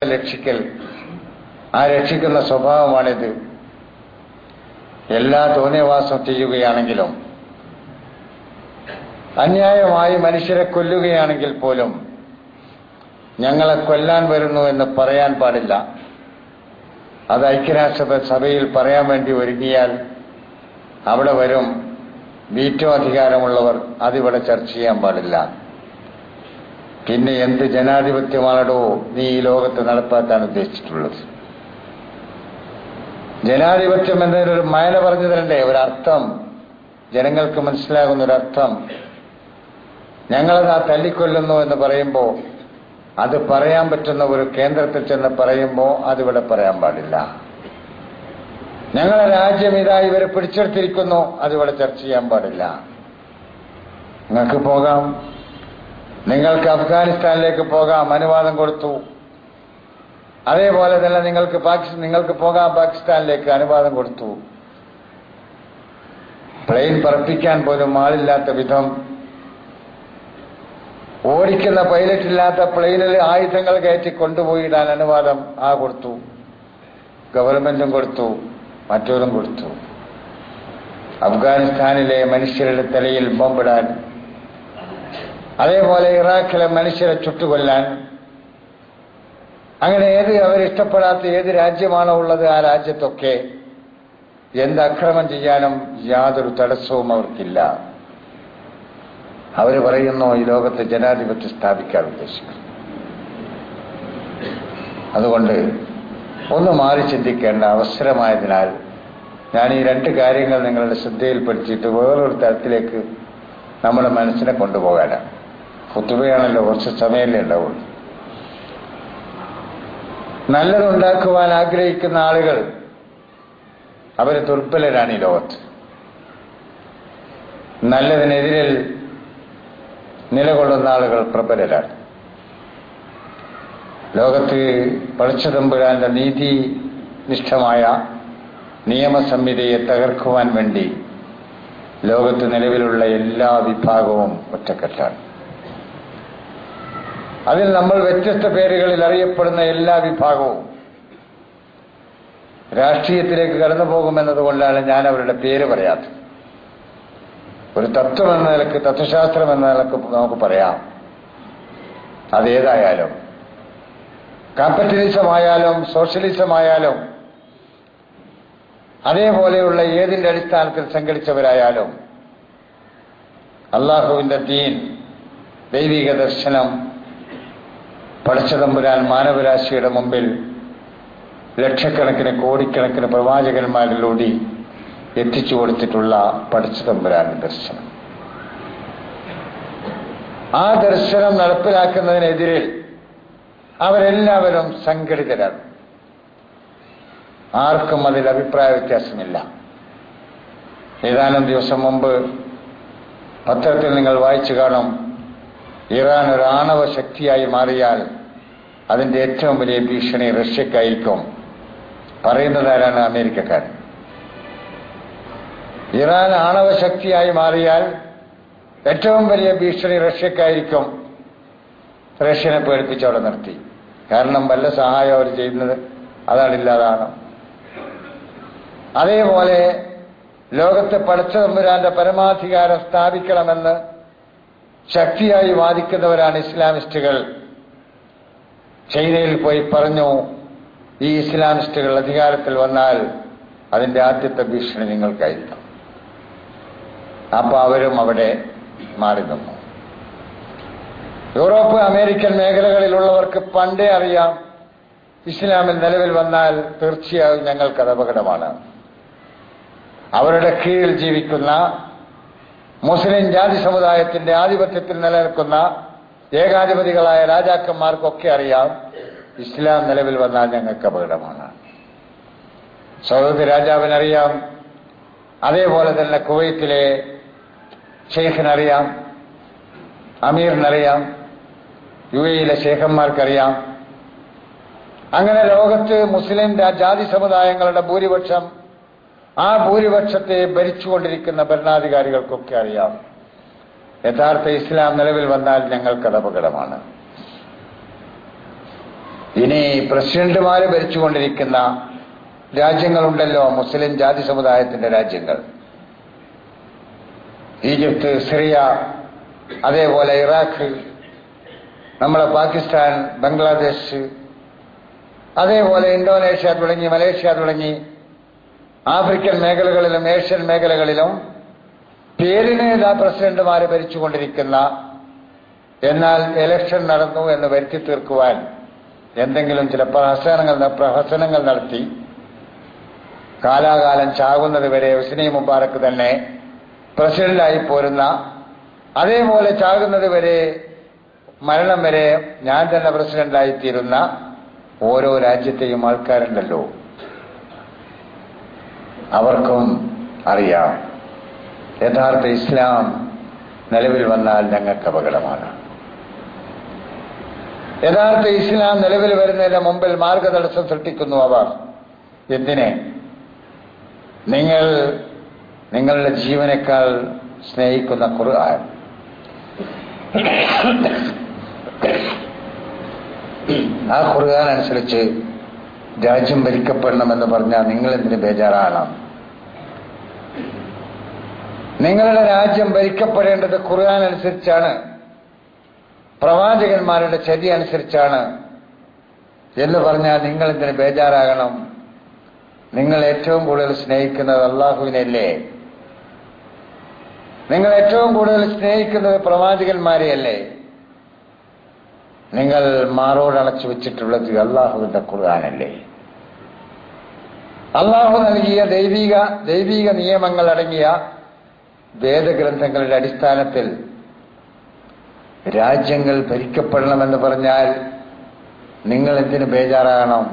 രക്ഷിക്കൽ, ആ രക്ഷിക്കുന്ന സ്വഭാവമാണിത്. എല്ലാ തോന്നിയവാസം ചെയ്യുകയാണെങ്കിലും അന്യായമായി മനുഷ്യരെ കൊല്ലുകയാണെങ്കിൽ പോലും ഞങ്ങളെ കൊല്ലാൻ വരുന്നു എന്ന് പറയാൻ പാടില്ല. അത് ഐക്യരാഷ്ട്രസഭയിൽ പറയാൻ വേണ്ടി ഒരുങ്ങിയാൽ അവിടെ വരും വീറ്റോ അധികാരമുള്ളവർ, അതിവിടെ ചർച്ച ചെയ്യാൻ പാടില്ല. പിന്നെ എന്ത് ജനാധിപത്യമാണോ നീ ഈ ലോകത്ത് നടപ്പാക്കാൻ ഉദ്ദേശിച്ചിട്ടുള്ളത്? ജനാധിപത്യം എന്നതിനൊരു മയന പറഞ്ഞു തരണ്ടേ, ഒരർത്ഥം, ജനങ്ങൾക്ക് മനസ്സിലാകുന്നൊരർത്ഥം. ഞങ്ങളത് ആ തല്ലിക്കൊല്ലുന്നു എന്ന് പറയുമ്പോൾ, അത് പറയാൻ പറ്റുന്ന ഒരു കേന്ദ്രത്തിൽ ചെന്ന് പറയുമ്പോൾ അതിവിടെ പറയാൻ പാടില്ല. ഞങ്ങളെ രാജ്യം ഇതാ ഇവരെ പിടിച്ചെടുത്തിരിക്കുന്നു, അതിവിടെ ചർച്ച ചെയ്യാൻ പാടില്ല. നിങ്ങൾക്ക് പോകാം, നിങ്ങൾക്ക് അഫ്ഗാനിസ്ഥാനിലേക്ക് പോകാം, അനുവാദം കൊടുത്തു. അതേപോലെ തന്നെ നിങ്ങൾക്ക് പോകാം പാകിസ്ഥാനിലേക്ക്, അനുവാദം കൊടുത്തു. പ്ലെയിൻ പറപ്പിക്കാൻ പോലും ആളില്ലാത്ത വിധം, ഓടിക്കുന്ന പൈലറ്റ് ഇല്ലാത്ത പ്ലെയിനിൽ ആയുധങ്ങൾ കയറ്റി കൊണ്ടുപോയിടാൻ അനുവാദം കൊടുത്തു. ഗവൺമെന്റും കൊടുത്തു, മറ്റവരും കൊടുത്തു. അഫ്ഗാനിസ്ഥാനിലെ മനുഷ്യരുടെ തലയിൽ ബോംബിടാൻ, അതേപോലെ ഇറാഖിലെ മനുഷ്യരെ ചുട്ടുകൊല്ലാൻ, അങ്ങനെ അവരിഷ്ടപ്പെടാത്ത ഏത് രാജ്യമാണോ ഉള്ളത് ആ രാജ്യത്തൊക്കെ എന്ത് അക്രമം ചെയ്യാനും യാതൊരു തടസ്സവും അവർക്കില്ല. അവർ പറയുന്നു ഈ ലോകത്ത് ജനാധിപത്യം സ്ഥാപിക്കാൻ ഉദ്ദേശിക്കുന്നു. അതുകൊണ്ട് ഒന്ന് മാറി ചിന്തിക്കേണ്ട അവസരമായതിനാൽ ഞാൻ ഈ രണ്ട് കാര്യങ്ങൾ നിങ്ങളുടെ ശ്രദ്ധയിൽപ്പെടുത്തിയിട്ട് വേറൊരു തരത്തിലേക്ക് നമ്മുടെ മനസ്സിനെ കൊണ്ടുപോകാനാണ്. ഖുതുബയാണല്ലോ, കുറച്ച് സമയമല്ലേ ഉണ്ടാവുള്ളൂ. നല്ലതുണ്ടാക്കുവാൻ ആഗ്രഹിക്കുന്ന ആളുകൾ അവർ ദുർബലരാണ് ഈ ലോകത്ത്. നല്ലതിനെതിരെ നിലകൊള്ളുന്ന ആളുകൾ പ്രബലരാണ്. ലോകത്ത് പടച്ചതമ്പുരാന്റെ നീതിനിഷ്ഠമായ നിയമസംഹിതയെ തകർക്കുവാൻ വേണ്ടി ലോകത്ത് നിലവിലുള്ള എല്ലാ വിഭാഗവും ഒറ്റക്കെട്ടാണ്. അതിൽ നമ്മൾ വ്യത്യസ്ത പേരുകളിൽ അറിയപ്പെടുന്ന എല്ലാ വിഭാഗവും രാഷ്ട്രീയത്തിലേക്ക് കടന്നു പോകുമെന്നതുകൊണ്ടാണ് ഞാൻ അവരുടെ പേര് പറയാത്തത്. ഒരു തത്വം എന്ന നിലക്ക്, തത്വശാസ്ത്രം എന്ന നിലക്ക് നമുക്ക് പറയാം. അതേതായാലും, ക്യാപിറ്റലിസം ആയാലും സോഷ്യലിസം ആയാലും, അതേപോലെയുള്ള ഏതിന്റെ അടിസ്ഥാനത്തിൽ സംഘടിച്ചവരായാലും, അള്ളാഹുവിന്റെ ദീൻ, ദൈവിക ദർശനം പടച്ചതമ്പുരാൻ മാനവരാശിയുടെ മുമ്പിൽ ലക്ഷക്കണക്കിന് കോടിക്കണക്കിന് പ്രവാചകന്മാരിലൂടെ എത്തിച്ചു കൊടുത്തിട്ടുള്ള പടച്ചതമ്പുരാന്റെ ദർശനം, ആ ദർശനം നടപ്പിലാക്കുന്നതിനെതിരെ അവരെല്ലാവരും സംഘടിതരാണ്. ആർക്കും അതിൽ അഭിപ്രായ വ്യത്യാസമില്ല. ഏതാനും ദിവസം മുമ്പ് പത്രത്തിൽ നിങ്ങൾ വായിച്ചു കാണും, ഇറാൻ ഒരു ആണവ ശക്തിയായി മാറിയാൽ അതിന്റെ ഏറ്റവും വലിയ ഭീഷണി റഷ്യക്കായിരിക്കും. പറയുന്നത് ആരാണ്? അമേരിക്കക്കാരൻ. ഇറാൻ ആണവ ശക്തിയായി മാറിയാൽ ഏറ്റവും വലിയ ഭീഷണി റഷ്യക്കായിരിക്കും. റഷ്യനെ പേടിപ്പിച്ചവിടെ നിർത്തി. കാരണം വല്ല സഹായം അവർ ചെയ്യുന്നത് അതാണില്ലാതാണ്. അതേപോലെ ലോകത്തെ പടച്ചതമ്പുരാന്റെ പരമാധികാരം സ്ഥാപിക്കണമെന്ന് ശക്തിയായി വാദിക്കുന്നവരാണ് ഇസ്ലാമിസ്റ്റുകൾ. ചൈനയിൽ പോയി പറഞ്ഞു, ഈ ഇസ്ലാമിസ്റ്റുകൾ അധികാരത്തിൽ വന്നാൽ അതിന്റെ ആദ്യത്തെ ഭീഷണി നിങ്ങൾക്കായിരിക്കും. അപ്പൊ അവരും അവിടെ മാറി നിന്നു. യൂറോപ്പ്, അമേരിക്കൻ മേഖലകളിലുള്ളവർക്ക് പണ്ടേ അറിയാം, ഇസ്ലാമിൽ നിലവിൽ വന്നാൽ തീർച്ചയായും ഞങ്ങൾക്കത് അപകടമാണ്. അവരുടെ കീഴിൽ ജീവിക്കുന്ന മുസ്ലിം ജാതി സമുദായത്തിന്റെ ആധിപത്യത്തിൽ നിലനിൽക്കുന്ന ഏകാധിപതികളായ രാജാക്കന്മാർക്കൊക്കെ അറിയാം, ഇസ്ലാം നിലവിൽ വന്നാൽ ഞങ്ങൾക്ക് അപകടമാണ്. സൗദി രാജാവിനറിയാം, അതേപോലെ തന്നെ കുവൈത്തിലെ ഷെയ്ഖിനറിയാം, അമീറിനറിയാം, UAE ഷേഖന്മാർക്കറിയാം. അങ്ങനെ ലോകത്ത് മുസ്ലിം ജാതി സമുദായങ്ങളുടെ ഭൂരിപക്ഷം, ആ ഭൂരിപക്ഷത്തെ ഭരിച്ചുകൊണ്ടിരിക്കുന്ന ഭരണാധികാരികൾക്കൊക്കെ അറിയാം, യഥാർത്ഥ ഇസ്ലാം നിലവിൽ വന്നാൽ ഞങ്ങൾക്കത് അപകടമാണ്. ഇനി പ്രസിഡന്റുമാര് ഭരിച്ചുകൊണ്ടിരിക്കുന്ന രാജ്യങ്ങളുണ്ടല്ലോ, മുസ്ലിം ജാതി സമുദായത്തിന്റെ രാജ്യങ്ങൾ. ഈജിപ്ത്, സിറിയ, അതേപോലെ ഇറാഖ്, നമ്മുടെ പാകിസ്ഥാൻ, ബംഗ്ലാദേശ്, അതേപോലെ ഇന്തോനേഷ്യ തുടങ്ങി, മലേഷ്യ തുടങ്ങി ആഫ്രിക്കൻ മേഖലകളിലും ഏഷ്യൻ മേഖലകളിലും പേരിന് പ്രസിഡന്റുമാരെ ഭരിച്ചുകൊണ്ടിരിക്കുന്ന, എന്നാൽ ഇലക്ഷൻ നടന്നു എന്ന് വരുത്തി തീർക്കുവാൻ എന്തെങ്കിലും ചില പ്രഹസനങ്ങൾ നടത്തി കാലാകാലം ചാകുന്നത് വരെ ഹുസ്നി മുബാറക്ക് തന്നെ പ്രസിഡന്റായി പോരുന്ന, അതേപോലെ ചാകുന്നത് വരെ, മരണം വരെ ഞാൻ തന്നെ പ്രസിഡന്റായിത്തീരുന്ന ഓരോ രാജ്യത്തെയും ആൾക്കാരുണ്ടല്ലോ. അവർക്കും അറിയാം യഥാർത്ഥ ഇസ്ലാം നിലവിൽ വന്നാൽ ഞങ്ങൾക്ക് അപകടമാണ്. യഥാർത്ഥ ഇസ്ലാം നിലവിൽ വരുന്നതിന് മുമ്പിൽ മാർഗതടസ്സം സൃഷ്ടിക്കുന്നു അവർ. എന്തിനെ? നിങ്ങളുടെ ജീവനേക്കാൾ സ്നേഹിക്കുന്ന ഖുർആൻ, ആ ഖുർആൻ അനുസരിച്ച് രാജ്യം ഭരിക്കപ്പെടണമെന്ന് പറഞ്ഞാൽ നിങ്ങൾ എന്തിന് ബേജാറാണ്? നിങ്ങളുടെ രാജ്യം ഭരിക്കപ്പെടേണ്ടത് ഖുർആൻ അനുസരിച്ചാണ്, പ്രവാചകന്മാരുടെ ചര്യ അനുസരിച്ചാണ് എന്ന് പറഞ്ഞാൽ നിങ്ങൾ എന്തിന് ബേജാറാകണം? നിങ്ങൾ ഏറ്റവും കൂടുതൽ സ്നേഹിക്കുന്നത് അള്ളാഹുവിനെയല്ലേ? നിങ്ങൾ ഏറ്റവും കൂടുതൽ സ്നേഹിക്കുന്നത് പ്രവാചകന്മാരെയല്ലേ? നിങ്ങൾ മാറോടണച്ചു വെച്ചിട്ടുള്ളത് അള്ളാഹുവിന്റെ ഖുർആനല്ലേ? അള്ളാഹു നൽകിയ ദൈവിക നിയമങ്ങൾ അടങ്ങിയ വേദഗ്രന്ഥങ്ങളുടെ അടിസ്ഥാനത്തിൽ രാജ്യങ്ങൾ ഭരിക്കപ്പെടണമെന്ന് പറഞ്ഞാൽ നിങ്ങൾ എന്തിനു ബേജാറാകണം?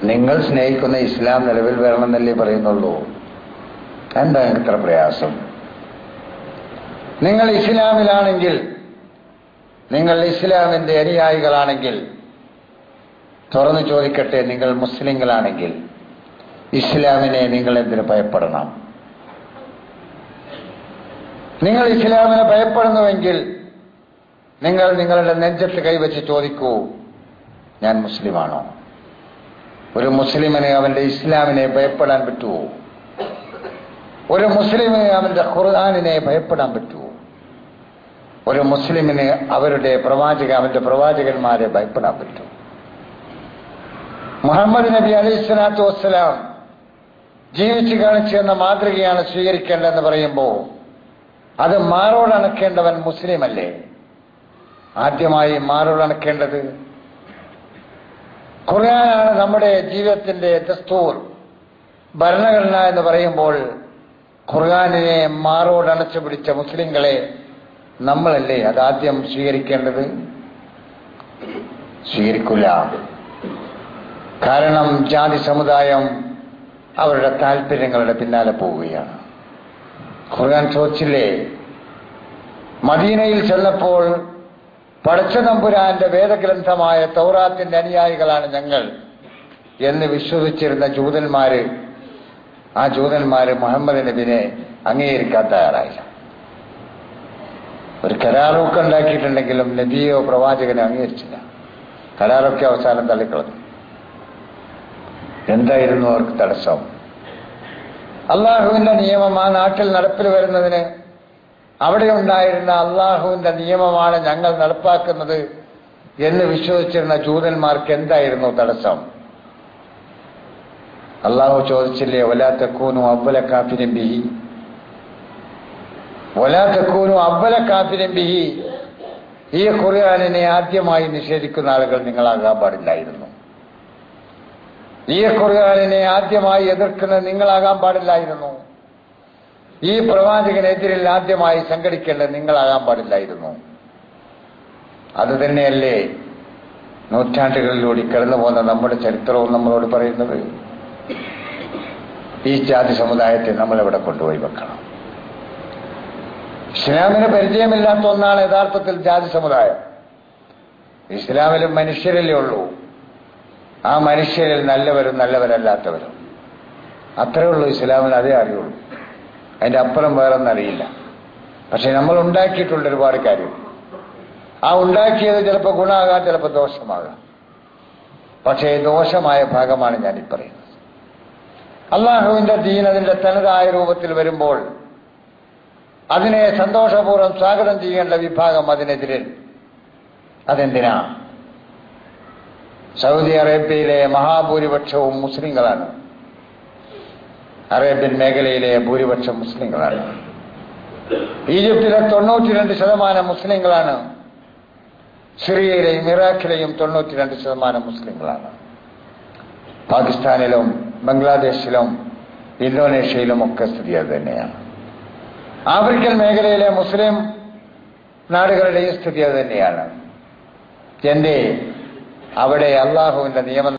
നിങ്ങൾ സ്നേഹിക്കുന്ന ഇസ്ലാം നിലവിൽ വരണമെന്നല്ലേ പറയുന്നുള്ളൂ. എന്താ ഇത്ര പ്രയാസം? നിങ്ങൾ ഇസ്ലാമിലാണെങ്കിൽ, നിങ്ങൾ ഇസ്ലാമിന്റെ അനുയായികളാണെങ്കിൽ, തുറന്നു ചോദിക്കട്ടെ, നിങ്ങൾ മുസ്ലിങ്ങളാണെങ്കിൽ ഇസ്ലാമിനെ നിങ്ങൾ എന്തിനു ഭയപ്പെടണം? നിങ്ങൾ ഇസ്ലാമിനെ ഭയപ്പെടുന്നുവെങ്കിൽ നിങ്ങൾ നിങ്ങളുടെ നെഞ്ചത്ത് കൈവച്ച് ചോദിക്കൂ, ഞാൻ മുസ്ലിമാണോ? ഒരു മുസ്ലിമിന് അവന്റെ ഇസ്ലാമിനെ ഭയപ്പെടാൻ പറ്റുമോ? ഒരു മുസ്ലിമിന് അവന്റെ ഖുർആനിനെ ഭയപ്പെടാൻ പറ്റുമോ? ഒരു മുസ്ലിമിന് അവന്റെ പ്രവാചകന്മാരെ ഭയപ്പെടാൻ പറ്റുമോ? മുഹമ്മദ് നബി അലൈഹിസ്സലാത്തു വസ്സലാം ജീവിച്ചു കാണിച്ചു എന്ന മാതൃകയാണ് സ്വീകരിക്കേണ്ടതെന്ന് പറയുമ്പോൾ അത് മാറോടണക്കേണ്ടവൻ മുസ്ലിമല്ലേ? ആദ്യമായി മാറോടണക്കേണ്ടത് ഖുർആനാണ്. നമ്മുടെ ജീവിതത്തിന്റെ ദസ്തൂർ, ഭരണഘടന എന്ന് പറയുമ്പോൾ ഖുർആനിനെ മാറോടണച്ചു പിടിച്ച മുസ്ലിങ്ങളെ നമ്മളല്ലേ അതാദ്യം സ്വീകരിക്കേണ്ടത്? സ്വീകരിക്കില്ല. കാരണം ജാതി സമുദായം അവരുടെ താല്പര്യങ്ങളുടെ പിന്നാലെ പോവുകയാണ്. ഖുർആൻ ചോദിച്ചില്ലേ, മദീനയിൽ ചെന്നപ്പോൾ പടച്ച തമ്പുരാന്റെ വേദഗ്രന്ഥമായ തൗറാത്തിന്റെ അനുയായികളാണ് ഞങ്ങൾ എന്ന് വിശ്വസിച്ചിരുന്ന ജൂതന്മാര്, ആ ജൂതന്മാര് മുഹമ്മദ് നബിനെ അംഗീകരിക്കാൻ തയ്യാറായില്ല. ഒരു കരാറൊക്കെ ഉണ്ടാക്കിയിട്ടുണ്ടെങ്കിലും നബിയോ പ്രവാചകനെ അംഗീകരിച്ചില്ല. കരാറൊക്കെ അവസാനം തള്ളിക്കളഞ്ഞു. എന്തായിരുന്നു അവർക്ക് തടസ്സം? അള്ളാഹുവിന്റെ നിയമം ആ നാട്ടിൽ നടപ്പിൽ വരുന്നതിന് അവിടെ ഉണ്ടായിരുന്ന അള്ളാഹുവിന്റെ നിയമമാണ് ഞങ്ങൾ നടപ്പാക്കുന്നത് എന്ന് വിശ്വസിച്ചിരുന്ന ജൂതന്മാർക്ക് എന്തായിരുന്നു തടസ്സം? അള്ളാഹു ചോദിച്ചില്ലേ, വലാ തകൂനു അവ്വല കാഫിരിൻ ബിഹി, വലാ തകൂനു അവ്വല കാഫിരിൻ ബിഹി. ഈ ഖുർആനിനെ ആദ്യമായി നിഷേധിക്കുന്ന ആളുകൾ നിങ്ങളാകാൻ പാടില്ലായിരുന്നു. ഈ ഖുർആനിനെ ആദ്യമായി എതിർക്കുന്നത് നിങ്ങളാകാൻ പാടില്ലായിരുന്നു. ഈ പ്രവാചകനെതിരിൽ ആദ്യമായി സംഘടിക്കേണ്ടത് നിങ്ങളാകാൻ പാടില്ലായിരുന്നു. അത് തന്നെയല്ലേ നൂറ്റാണ്ടുകളിലൂടെ കടന്നു പോകുന്ന നമ്മുടെ ചരിത്രവും നമ്മളോട് പറയുന്നത്? ഈ ജാതി സമുദായത്തെ നമ്മളെവിടെ കൊണ്ടുപോയി വെക്കണം? ഇസ്ലാമിന് പരിചയമില്ലാത്ത ഒന്നാണ് യഥാർത്ഥത്തിൽ ജാതി സമുദായം. ഇസ്ലാമിലും മനുഷ്യരല്ലേ ഉള്ളൂ. ആ മനുഷ്യരിൽ നല്ലവരും നല്ലവരല്ലാത്തവരും, അത്രേ ഉള്ളൂ. ഇസ്ലാമിന് അതേ അറിയുള്ളൂ. അതിന്റെ അപ്പുറം വേറൊന്നും അറിയില്ല. പക്ഷെ നമ്മൾ ഉണ്ടാക്കിയിട്ടുള്ള ഒരുപാട് കാര്യം, ആ ഉണ്ടാക്കിയത് ചിലപ്പോൾ ഗുണമാകാം, ചിലപ്പോൾ ദോഷമാകാം. പക്ഷേ ദോഷമായ ഭാഗമാണ് ഞാനീ പറയുന്നത്. അള്ളാഹുവിന്റെ ദീൻ അതിന്റെ തനതായ രൂപത്തിൽ വരുമ്പോൾ അതിനെ സന്തോഷപൂർവ്വം സ്വാഗതം ചെയ്യേണ്ട വിഭാഗം അതിനെതിരെ. അതെന്തിനാ? സൗദി അറേബ്യയിലെ മഹാഭൂരിപക്ഷവും മുസ്ലിങ്ങളാണ്. അറേബ്യൻ മേഖലയിലെ ഭൂരിപക്ഷം മുസ്ലിങ്ങളാണ്. ഈജിപ്തിലെ 92% മുസ്ലിങ്ങളാണ്. സിറിയയിലെയും ഇറാഖിലെയും 92% മുസ്ലിങ്ങളാണ്. പാകിസ്ഥാനിലും ബംഗ്ലാദേശിലും ഇന്തോനേഷ്യയിലും ഒക്കെ സ്ഥിതി അത് തന്നെയാണ്. ആഫ്രിക്കൻ മേഖലയിലെ മുസ്ലിം നാടുകളുടെയും സ്ഥിതി അത് തന്നെയാണ്. എന്തേ? അവിടെ അള്ളാഹുവിന്റെ നിയമം